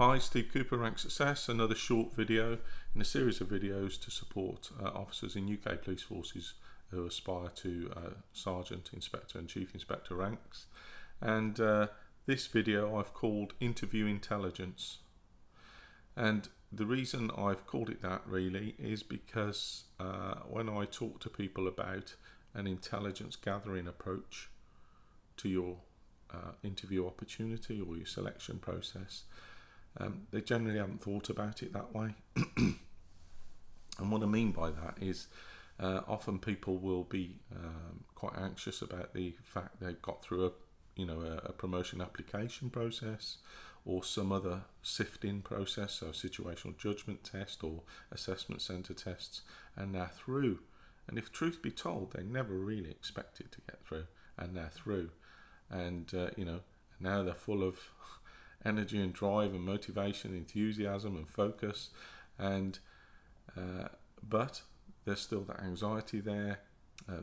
Hi, Steve Cooper, Rank Success, another short video in a series of videos to support officers in UK police forces who aspire to Sergeant, Inspector and Chief Inspector ranks. And this video I've called Interview Intelligence. And the reason I've called it that really is because when I talk to people about an intelligence gathering approach to your interview opportunity or your selection process, they generally haven't thought about it that way. And what I mean by that is often people will be quite anxious about the fact they've got through a promotion application process or some other sifting process, so situational judgment test or assessment centre tests, and they're through. And if truth be told, they never really expected to get through, and they're through. And now they're full of energy and drive and motivation, enthusiasm and focus, and but there's still that anxiety there,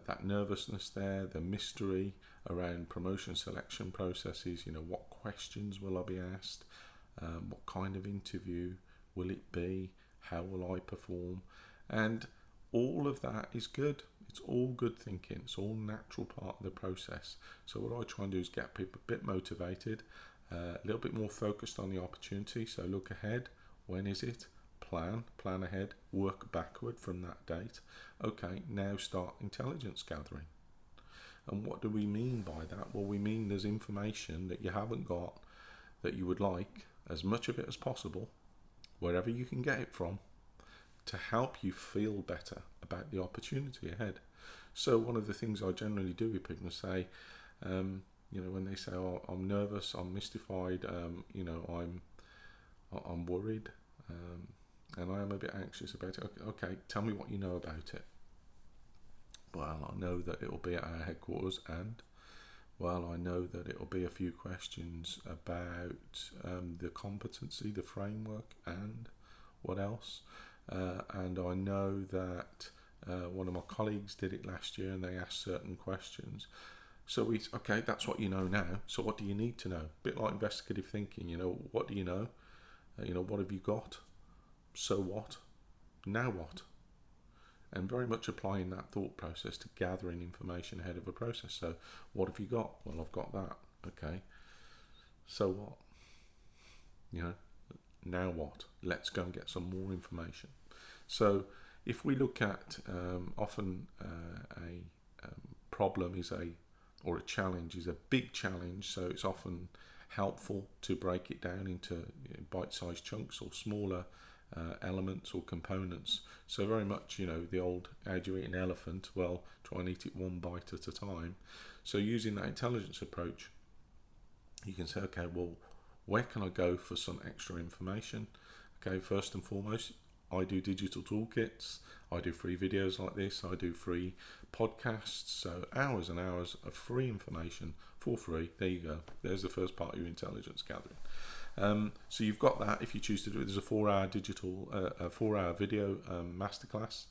that nervousness there, the mystery around promotion selection processes. What questions will I be asked? What kind of interview will it be? How will I perform? And all of that is good. It's all good thinking. It's all natural part of the process. So what I try and do is get people a bit motivated, a little bit more focused on the opportunity. So look ahead. When is it? Plan ahead, work backward from that date. Okay, now start intelligence gathering. And what do we mean by that? Well, we mean there's information that you haven't got that you would like, as much of it as possible, wherever you can get it from, to help you feel better about the opportunity ahead. So one of the things I generally do with people is say, when they say, "Oh, I'm nervous, I'm mystified, I'm worried, and I am a bit anxious about it." Okay, tell me what you know about it. Well, I know that it'll be at our headquarters, and I know that it'll be a few questions about the competency, the framework, and what else? And I know that one of my colleagues did it last year, and they asked certain questions. So okay, that's what you know now. So what do you need to know? A bit like investigative thinking. What do you know? What have you got? So what? Now what? And very much applying that thought process to gathering information ahead of a process. So what have you got? Well, I've got that. Okay. So what? Now what? Let's go and get some more information. So if we look at often a problem or a challenge is a big challenge, so it's often helpful to break it down into bite-sized chunks or smaller elements or components. So very much, the old, how do you eat an elephant? Well, try and eat it one bite at a time. So using that intelligence approach, you can say, okay, well, where can I go for some extra information? Okay, first and foremost, I do digital toolkits. I do free videos like this. I do free podcasts. So hours and hours of free information for free. There you go. There's the first part of your intelligence gathering. So you've got that if you choose to do it. There's a 4-hour video masterclass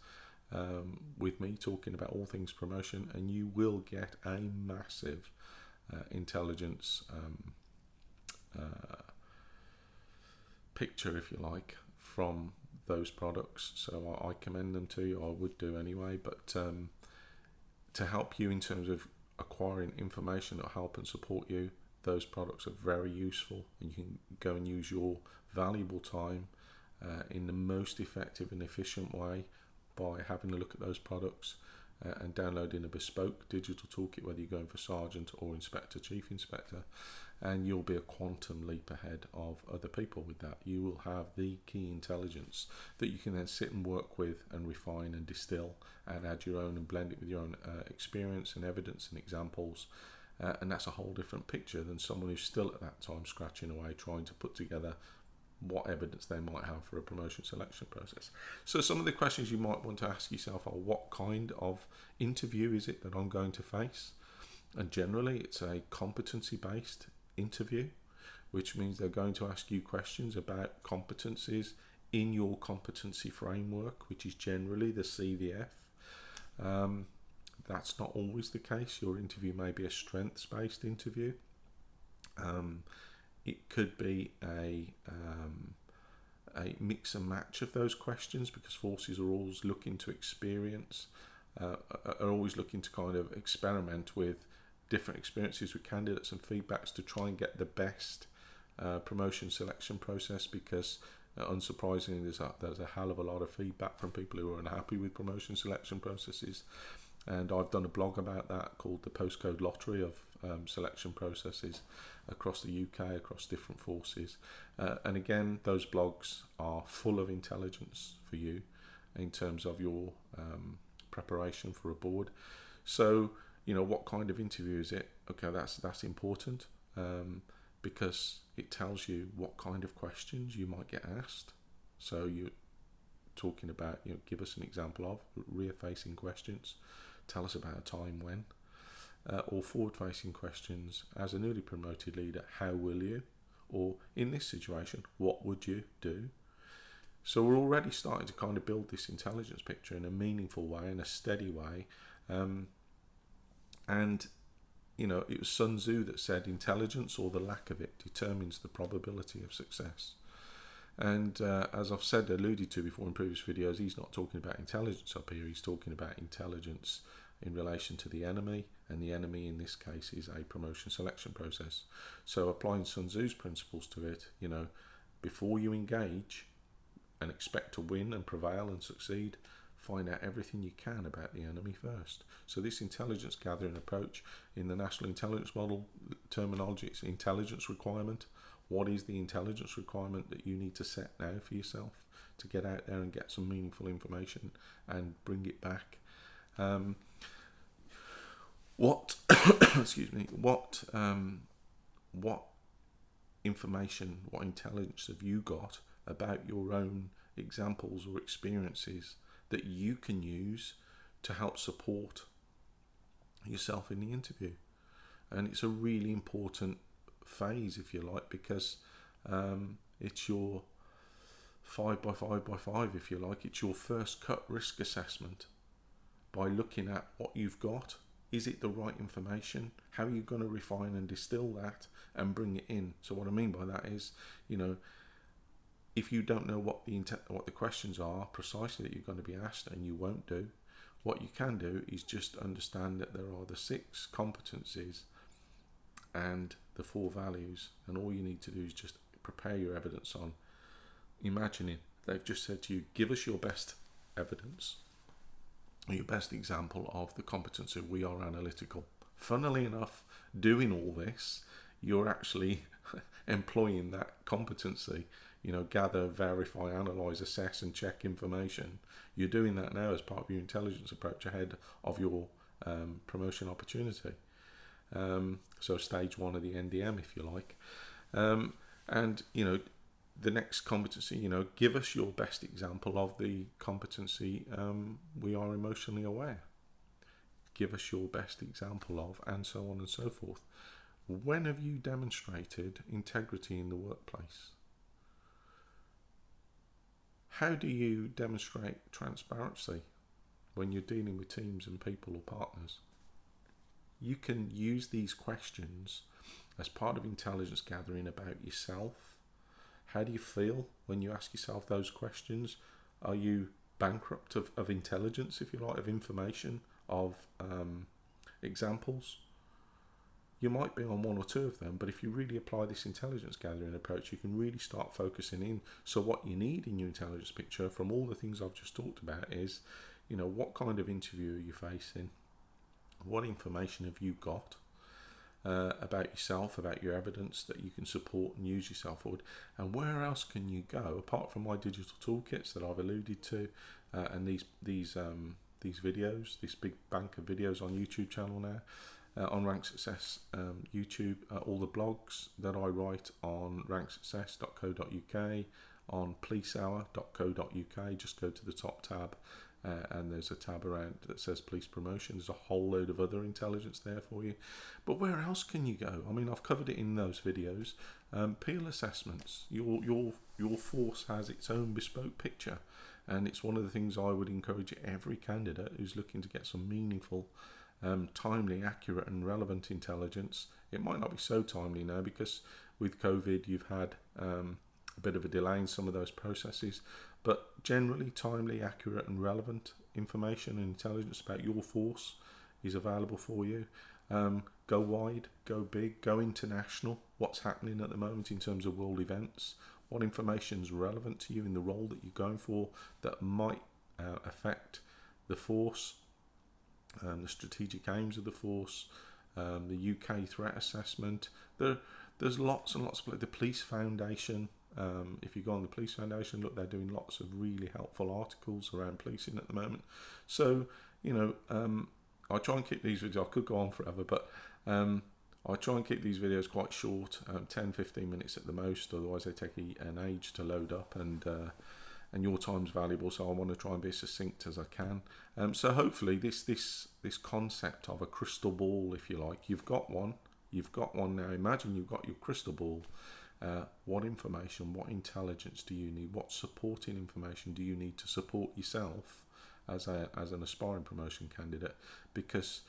with me talking about all things promotion, and you will get a massive intelligence picture, if you like, from those products. So I commend them to you. I would do anyway, but to help you in terms of acquiring information that help and support you, those products are very useful, and you can go and use your valuable time in the most effective and efficient way by having a look at those products and downloading a bespoke digital toolkit, whether you're going for Sergeant or Inspector, Chief Inspector, and you'll be a quantum leap ahead of other people with that. You will have the key intelligence that you can then sit and work with and refine and distill and add your own and blend it with your own experience and evidence and examples. And that's a whole different picture than someone who's still at that time scratching away trying to put together what evidence they might have for a promotion selection process. So some of the questions you might want to ask yourself are, what kind of interview is it that I'm going to face? And generally it's a competency based interview, which means they're going to ask you questions about competencies in your competency framework, which is generally the CVF. That's not always the case. Your interview may be a strengths based interview. it could be a mix and match of those questions, because forces are always looking to experience, are always looking to kind of experiment with different experiences with candidates and feedbacks to try and get the best promotion selection process, because unsurprisingly there's a hell of a lot of feedback from people who are unhappy with promotion selection processes. And I've done a blog about that called the Postcode Lottery of selection processes across the UK, across different forces. And again, those blogs are full of intelligence for you in terms of your preparation for a board. So, you know, what kind of interview is it? Okay, that's important, because it tells you what kind of questions you might get asked. So you're talking about, you know, give us an example of rear-facing questions. Tell us about a time when. Or forward-facing questions. As a newly promoted leader, how will you? Or in this situation, what would you do? So we're already starting to kind of build this intelligence picture in a meaningful way, in a steady way. And, you know, it was Sun Tzu that said intelligence, or the lack of it, determines the probability of success. And as I've said, alluded to before in previous videos, he's not talking about intelligence up here. He's talking about intelligence in relation to the enemy, and the enemy in this case is a promotion selection process. So applying Sun Tzu's principles to it, you know, before you engage and expect to win and prevail and succeed, find out everything you can about the enemy first. So this intelligence gathering approach, in the National Intelligence Model terminology, it's intelligence requirement. What is the intelligence requirement that you need to set now for yourself to get out there and get some meaningful information and bring it back? What information, what intelligence have you got about your own examples or experiences that you can use to help support yourself in the interview? And it's a really important phase, if you like, because it's your 5x5x5, if you like. It's your first cut risk assessment by looking at what you've got. Is it the right information? How are you going to refine and distill that and bring it in? So what I mean by that is, you know, if you don't know what the questions are precisely that you're going to be asked, and you won't do, what you can do is just understand that there are the 6 competencies and the 4 values, and all you need to do is just prepare your evidence on imagining they've just said to you, give us your best evidence, your best example of the competency. We are analytical. Funnily enough, doing all this, you're actually employing that competency. You know, gather, verify, analyze, assess and check information. You're doing that now as part of your intelligence approach ahead of your promotion opportunity. So stage 1 of the NDM, if you like. And, you know, the next competency, you know, give us your best example of the competency, we are emotionally aware. Give us your best example of, and so on and so forth. When have you demonstrated integrity in the workplace? How do you demonstrate transparency when you're dealing with teams and people or partners? You can use these questions as part of intelligence gathering about yourself. How do you feel when you ask yourself those questions? Are you bankrupt of intelligence, if you like, of information, of examples? You might be on 1 or 2 of them, but if you really apply this intelligence gathering approach, you can really start focusing in. So what you need in your intelligence picture from all the things I've just talked about is, you know, what kind of interview are you facing? What information have you got about yourself, about your evidence that you can support and use yourself forward? And where else can you go apart from my digital toolkits that I've alluded to, and these videos, this big bank of videos on YouTube channel now, on Rank Success YouTube, all the blogs that I write on ranksuccess.co.uk, on policehour.co.uk. Just go to the top tab, and there's a tab around that says police promotion. There's a whole load of other intelligence there for you. But where else can you go? I mean, I've covered it in those videos. Peer assessments. Your force has its own bespoke picture, and it's one of the things I would encourage every candidate who's looking to get some meaningful timely, accurate and relevant intelligence. It might not be so timely now because with COVID you've had a bit of a delay in some of those processes, but generally timely, accurate and relevant information and intelligence about your force is available for you. Go wide, go big, go international. What's happening at the moment in terms of world events? What information is relevant to you in the role that you're going for that might affect the force, the strategic aims of the force, the UK threat assessment. There's lots and lots of the Police Foundation. If you go on the Police Foundation, look, they're doing lots of really helpful articles around policing at the moment. So, I try and keep these videos, I could go on forever, but I try and keep these videos quite short, 10-15 minutes at the most, otherwise they take an age to load up, and your time's valuable, so I want to try and be as succinct as I can. So hopefully this concept of a crystal ball, if you like, you've got one now. Imagine you've got your crystal ball. What information, what intelligence do you need? What supporting information do you need to support yourself as an aspiring promotion candidate? Because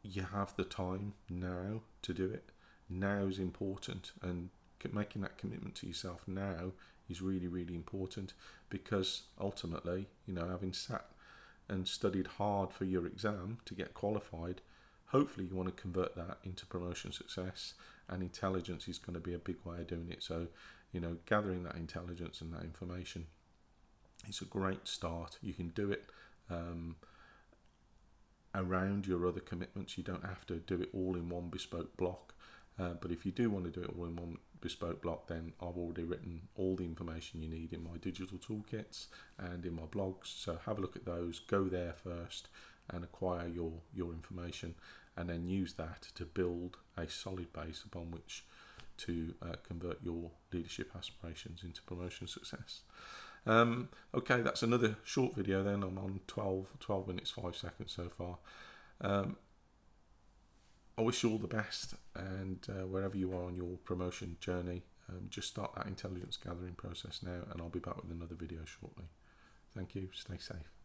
you have the time now to do it. Now is important, and making that commitment to yourself now is really, really important, because ultimately, having sat and studied hard for your exam to get qualified, hopefully you want to convert that into promotion success, and intelligence is going to be a big way of doing it. So, gathering that intelligence and that information is a great start. You can do it around your other commitments. You don't have to do it all in one bespoke block, but if you do want to do it all in one bespoke block, then I've already written all the information you need in my digital toolkits and in my blogs, so have a look at those, go there first and acquire your information, and then use that to build a solid base upon which to convert your leadership aspirations into promotion success. Okay, that's another short video then. I'm on 12 minutes 5 seconds so far. I wish you all the best, and wherever you are on your promotion journey, just start that intelligence gathering process now, and I'll be back with another video shortly. Thank you, stay safe.